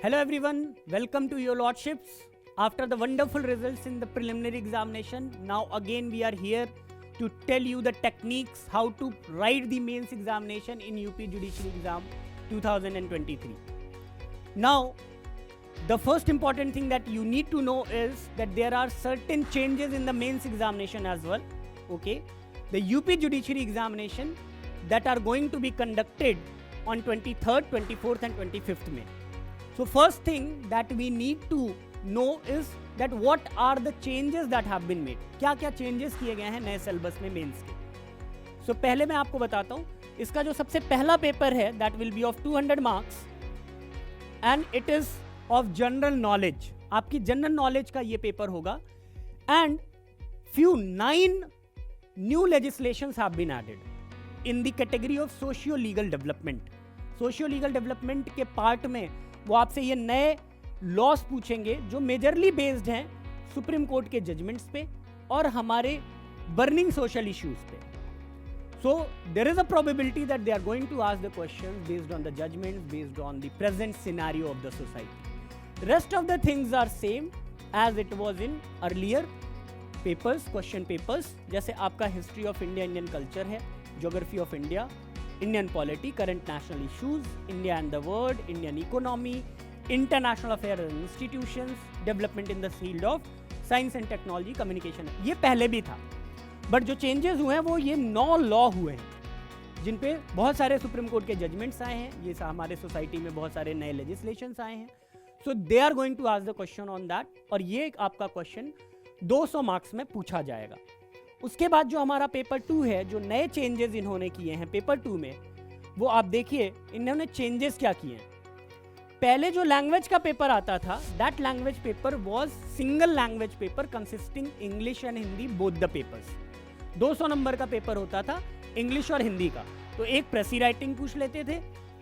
Hello everyone, welcome to your lordships. After the wonderful results in the preliminary examination, now again we are here to tell you the techniques how to write the mains examination in UP Judiciary Exam 2023. Now, the first important thing that you need to know is that there are certain changes in the mains examination as well. Okay, the UP Judiciary Examination that are going to be conducted on 23rd, 24th and 25th May. So first thing that we need to know is that what are the changes that have been made. क्या क्या changes किए गए हैं नए syllabus में mains के. So पहले मैं आपको बताता हूँ, इसका जो सबसे पहला पेपर है that will be of 200 marks and it is of general knowledge. आपकी जनरल नॉलेज का ये पेपर होगा and few 9 new legislations have been added in the category of socio-legal development. Socio-legal development के पार्ट में वो आपसे ये नए लॉस पूछेंगे जो मेजरली बेस्ड हैं सुप्रीम कोर्ट के जजमेंट्स पे और हमारे बर्निंग सोशल इश्यूज पे. So there is a probability that they are going to ask the questions based on the judgements, based on the present scenario of the society. Rest of the things are same as it was in earlier papers, question papers. जैसे आपका history of India, Indian culture है, geography of India, Indian polity, current national issues, India and the world, Indian economy, international affairs and institutions, development in the field of science and technology, communication. ये पहले भी था, but जो changes हुए हैं वो ये 9 लॉ हुए हैं जिन पे बहुत सारे सुप्रीम कोर्ट के जजमेंट्स आए हैं. ये हमारे सोसाइटी में बहुत सारे नए लेजिस्लेशंस आए हैं. So they are going to ask the question on that और ये आपका क्वेश्चन 200 मार्क्स में पूछा जाएगा. उसके बाद जो हमारा पेपर 2 है, जो नए चेंजेस इन्होंने किए हैं पेपर 2 में, वो आप देखिए इन्होंने चेंजेस क्या किए हैं. पहले जो लैंग्वेज का पेपर आता था, that language paper was single language paper consisting English and Hindi both the papers. 200 number का पेपर होता था इंग्लिश और हिंदी का. तो एक प्रेसी राइटिंग पूछ लेते थे,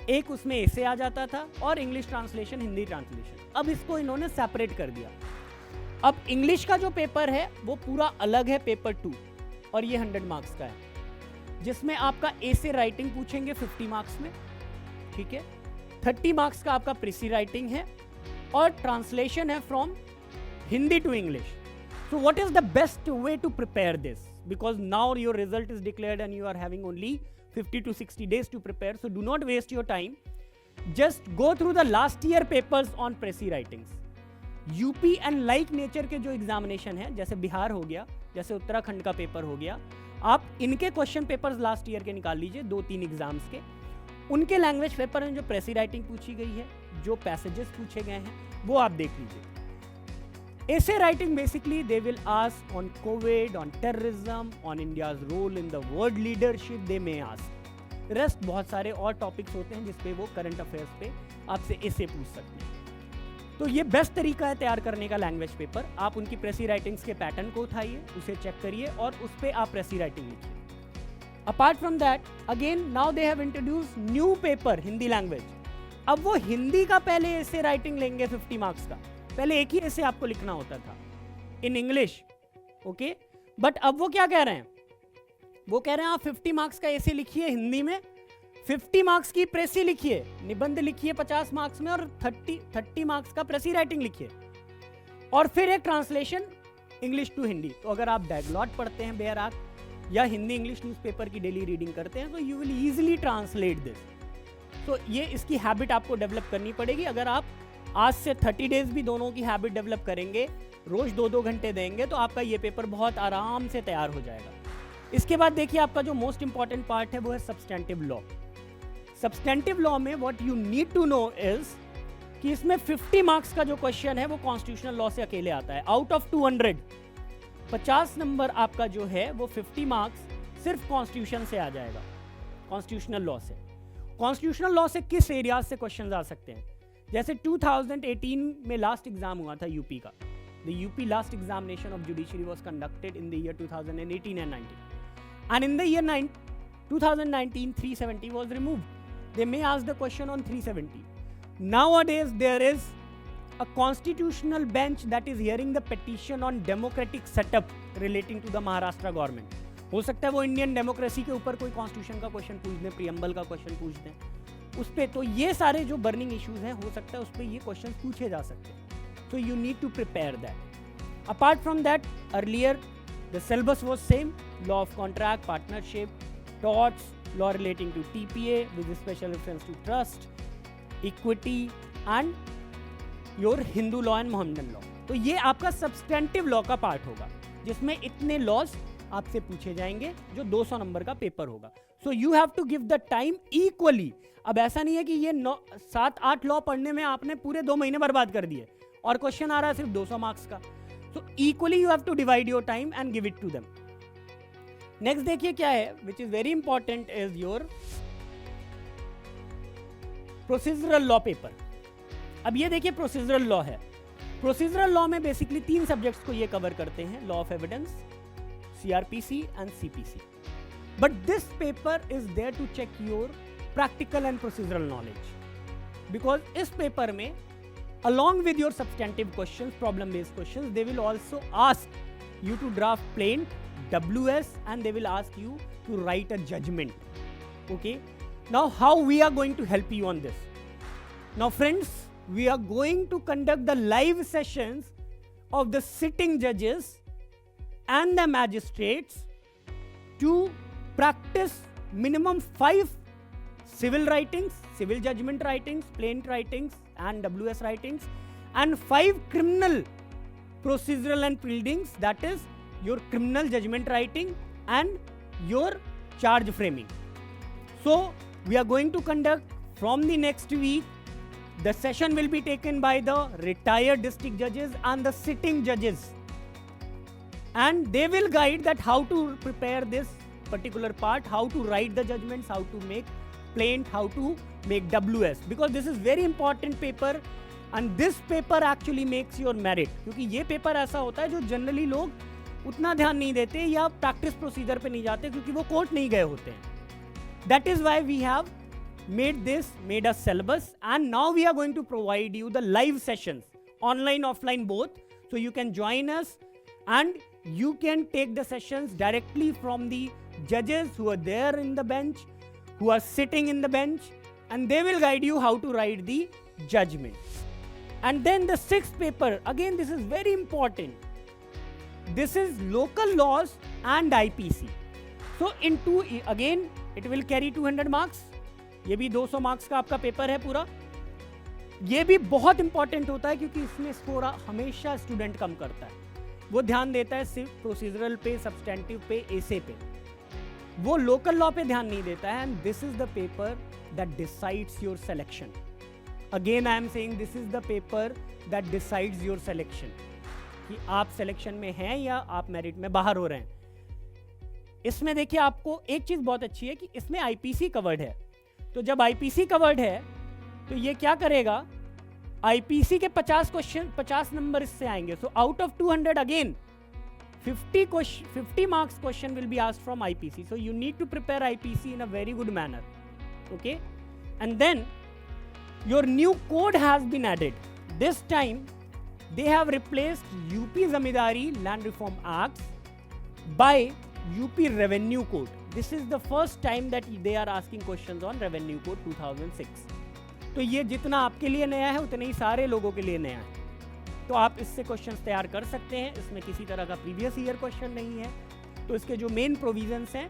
एक उसमें एसे आ जाता था और इंग्लिश ट्रांसलेशन, हिंदी ट्रांसलेशन. अब इसको इन्होंने सेपरेट कर दिया. अब इंग्लिश का जो पेपर है वो पूरा अलग है पेपर 2 और ये 100 मार्क्स का है, जिसमें आपका एसे राइटिंग पूछेंगे 50 मार्क्स में. ठीक है, 30 मार्क्स का आपका प्रेसी राइटिंग है और ट्रांसलेशन है from Hindi to English. So what is the best way to prepare this, because now your result is declared and you are having only 50 to 60 days to prepare. So do not waste your time. Just go through the last year papers on precis writings. UP and like nature के जो examination है, जैसे बिहार हो गया, जैसे उत्तराखंड का paper हो गया, आप इनके क्वेश्चन पेपर्स लास्ट ईयर के निकाल लीजिए 2-3 एग्जाम्स के. उनके लैंग्वेज पेपर में जो प्रेसी राइटिंग पूछी गई है, जो पैसेजेस पूछे गए हैं, वो आप देख लीजिए. Essay writing basically they will ask on Covid, on terrorism, on India's role in the world leadership, they may ask. Rest बहुत सारे और टॉपिक्स होते हैं जिसपे वो करंट अफेयर्स पे आपसे एसे पूछ सकते हैं. तो ये बेस्ट तरीका है तैयार करने का लैंग्वेज पेपर. आप उनकी प्रेसी राइटिंग्स के पैटर्न को उठाइए, उसे चेक करिए और उस पर आप प्रेसी राइटिंग लिखिए. Apart from that, again now they have introduce new paper Hindi language. अब वो हिंदी का पहले ऐसे राइटिंग लेंगे 50 मार्क्स का. पहले एक ही ऐसे आपको लिखना होता था इन इंग्लिश. ओके, बट अब वो क्या कह रहे हैं, वो कह रहे हैं आप 50 मार्क्स का ऐसे लिखिए हिंदी में, 50 मार्क्स की प्रेसी लिखिए, निबंध लिखिए 50 मार्क्स में और 30 मार्क्स का प्रेसी राइटिंग लिखिए और फिर एक ट्रांसलेशन इंग्लिश टू हिंदी. तो अगर आप डायग्लॉट पढ़ते हैं बेयराक या हिंदी इंग्लिश न्यूज़पेपर की डेली रीडिंग करते हैं तो you will easily translate this. तो ये इसकी हैबिट आपको डेवलप करनी पड़ेगी. अगर आप आज से 30 डेज भी दोनों की हैबिट डेवलप करेंगे, रोज 2-2 घंटे देंगे, तो आपका ये पेपर बहुत आराम से तैयार हो जाएगा. इसके बाद देखिए आपका जो मोस्ट इंपॉर्टेंट पार्ट है वो है सब्सटेंटिव लॉ. सब्सटेंटिव लॉ में what you need to know is कि इसमें 50 मार्क्स का जो क्वेश्चन है वो कॉन्स्टिट्यूशनल लॉ से अकेले आता है. आउट ऑफ 200 50 नंबर आपका जो है वो 50 मार्क्स सिर्फ कॉन्स्टिट्यूशन से आ जाएगा, कॉन्स्टिट्यूशनल लॉ से. कॉन्स्टिट्यूशनल लॉ से किस एरिया से क्वेश्चन आ सकते हैं, जैसे 2018 में लास्ट एग्जाम हुआ था यूपी का. The UP last examination of judiciary was conducted in the year 2018 and 19 and in the year 2019 370 was removed. They may ask the question on 370. Nowadays there is a constitutional bench that is hearing the petition on democratic setup relating to the Maharashtra government. हो सकता है वो Indian democracy के ऊपर कोई constitution का question पूछ दें, प्रियम्बल का क्वेश्चन पूछ दें. उस पर, तो ये सारे जो बर्निंग इश्यूज हैं हो सकता है उस पर ये क्वेश्चन पूछे जा सकते हैं. So you need to prepare that. Apart from that, earlier the syllabus was same: law of contract, partnership, torts, law relating to TPA with special reference to trust, equity and your Hindu law and Mohammedan law. तो ये आपका substantive law का part होगा जिसमें इतने laws आपसे पूछे जाएंगे जो 200 नंबर का पेपर होगा. So you have to give the time equally. अब ऐसा नहीं है कि ये 7-8 लॉ पढ़ने में आपने पूरे 2 महीने बर्बाद कर दिए और क्वेश्चन आ रहा है सिर्फ 200 मार्क्स का. So equally you have to divide your time and give it to them. Next देखिए क्या है which is very important is your procedural law paper. अब ये देखिए प्रोसीजरल लॉ है. प्रोसीजरल लॉ में बेसिकली 3 सब्जेक्ट्स को ये कवर करते हैं: law of evidence, CRPC and CPC. But this paper is there to check your practical and procedural knowledge, because इस पेपर में along with your substantive questions, problem based questions, they will also ask you to draft plaint, WS, and they will ask you to write a judgment. Okay, now how we are going to help you on this? Now friends, we are going to conduct the live sessions of the sitting judges and the magistrates to practice minimum 5 civil writings, civil judgment writings, plaint writings and WS writings, and 5 criminal procedural and pleadings, that is your criminal judgment writing and your charge framing. So we are going to conduct from the next week. The session will be taken by the retired district judges and the sitting judges, and they will guide that how to prepare this particular part, how to write the judgments, how to make plaint, how to make WS, because this is very important paper and this paper actually makes your merit. क्योंकि ये paper ऐसा होता है जो generally लोग उतना ध्यान नहीं देते या प्रैक्टिस प्रोसीजर पे नहीं जाते क्योंकि वो कोर्ट नहीं गए होते हैं. That is why we have made a syllabus, and now we are going to provide you the live sessions, online, offline both, so you can join us and you can take the sessions directly from the judges who are there in the bench, who are sitting in the bench, and they will guide you how to write the judgment. And then the 6th paper, again this is very important. This is local laws and IPC. So in 2, again it will carry 200 marks. ये भी 200 marks का आपका paper है पूरा. ये भी बहुत important होता है क्योंकि इसमें स्कोर हमेशा स्टूडेंट कम करता है. वो ध्यान देता है सिर्फ प्रोसीजरल पे, सब्सटेंटिव पे, एसे पे. वो लोकल लॉ पे ध्यान नहीं देता है. And this is the paper that decides your selection. Again I am saying this is the paper that decides your selection, कि आप सिलेक्शन में हैं या आप मेरिट में बाहर हो रहे हैं. इसमें देखिए आपको एक चीज बहुत अच्छी है कि इसमें आईपीसी कवर्ड है. तो जब आईपीसी कवर्ड है तो ये क्या करेगा, आईपीसी के 50 क्वेश्चन, 50 नंबर इससे आएंगे. So out of 200 again 50 marks question will be asked from IPC. So you need to prepare IPC in a very good manner. Okay, and then your new code has been added. This time they have replaced UP Zamindari Land Reform Act by UP Revenue Code. This is the first time that they are asking questions on Revenue Code 2006. तो ये जितना आपके लिए नया है उतने ही सारे लोगों के लिए नया है. तो आप इससे क्वेश्चंस तैयार कर सकते हैं. इसमें किसी तरह का प्रीवियस ईयर क्वेश्चन नहीं है. तो इसके जो मेन प्रोविजंस हैं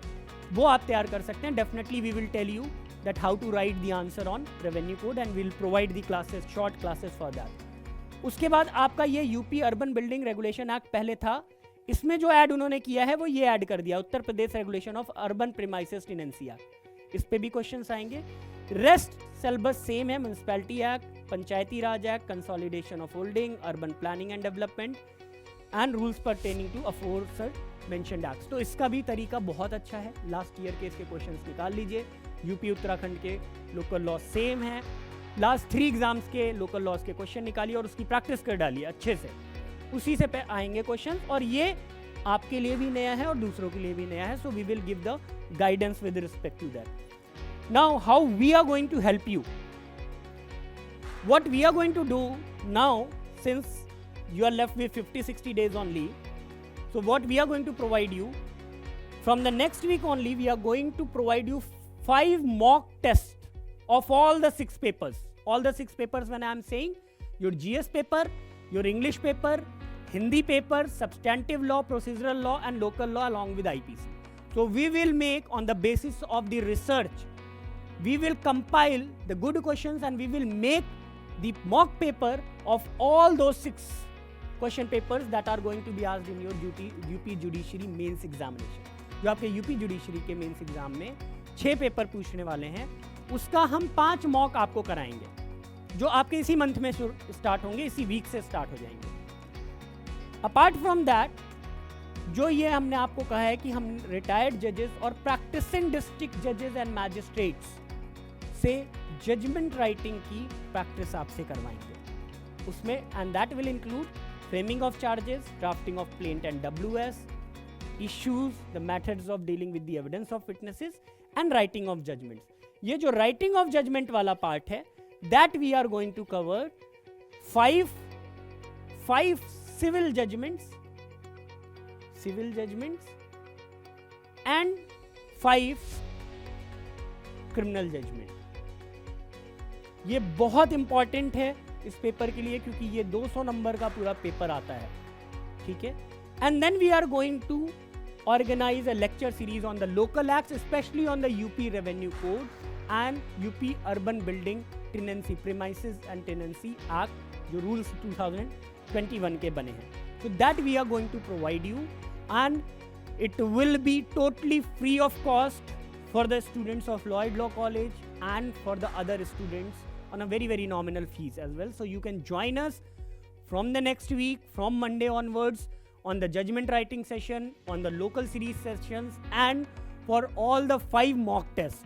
वो आप तैयार कर सकते हैं. Definitely we will tell you that how to write the answer on revenue code and will provide the classes, short classes for that. उसके बाद आपका ये UP urban building regulation act पहले था. इसमें जो ऐड उन्होंने किया है वो ये ऐड कर दिया, Uttar Pradesh regulation of urban premises in NCR. इस पे भी क्वेश्चंस आएंगे. रेस्ट सिलेबस सेम है. Municipality act, Panchayati Raj act, consolidation of holding, urban planning and development and rules pertaining to aforesaid mentioned acts. तो इसका भी तरीका बहुत अच्छा है. लास्ट ईयर के इसके क्वेश्चंस निकाल लीजिए. यूपी उत्तराखंड के लोकल लॉ सेम है. लास्ट 3 एग्जाम्स के लोकल लॉज के क्वेश्चन निकालिए और उसकी प्रैक्टिस कर डालिए अच्छे से. उसी से पे आएंगे क्वेश्चन, और ये आपके लिए भी नया है और दूसरों के लिए भी नया है. So we will give the guidance with respect to that. Now how we are going to help you? What we are going to do now, since you are left with 50-60 days only, so what we are going to provide you, from the next week only we are going to provide you 5 mock tests of all the 6 papers. All the 6 papers when I am saying, your GS paper, your English paper, Hindi paper, substantive law, procedural law and local law along with IPC. So we will make, on the basis of the research, we will compile the good questions and we will make the mock paper of all those 6 question papers that are going to be asked in your UP Judiciary Mains Examination. जो आपके UP judiciary के mains exam में 6 paper पूछने वाले हैं, उसका हम 5 mock आपको कराएंगे, जो आपके इसी मंथ में स्टार्ट होंगे, इसी वीक से स्टार्ट हो जाएंगे। अपार्ट फ्रॉम दैट, जो ये हमने आपको कहा है कि हम रिटायर्ड जजेस और प्रैक्टिसिंग डिस्ट्रिक्ट जजेस एंड मैजिस्ट्रेट्स से जजमेंट राइटिंग की प्रैक्टिस आपसे करवाएंगे उसमें, and that will include framing of charges, drafting of plaint and WS, issues, the methods of dealing with the evidence of witnesses and writing of judgments. ये जो writing of judgment वाला part है, that we are going to cover 5 civil judgments and 5 criminal judgments. ये बहुत important है इस paper के लिए, क्योंकि ये 200 नंबर का पूरा पेपर आता है, ठीक है। And then we are going to organize a lecture series on the local acts, especially on the UP Revenue Code and UP Urban Building Tenancy Premises and Tenancy Act, जो rules 2021 के बने हैं. So that we are going to provide you, and it will be totally free of cost for the students of Lloyd Law College and for the other students on a very, very nominal fees as well. So you can join us from the next week, from Monday onwards, on the judgment writing session, on the local series sessions, and for all the 5 mock tests.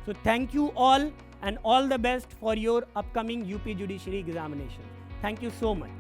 So thank you all, and all the best for your upcoming UP Judiciary examination. Thank you so much.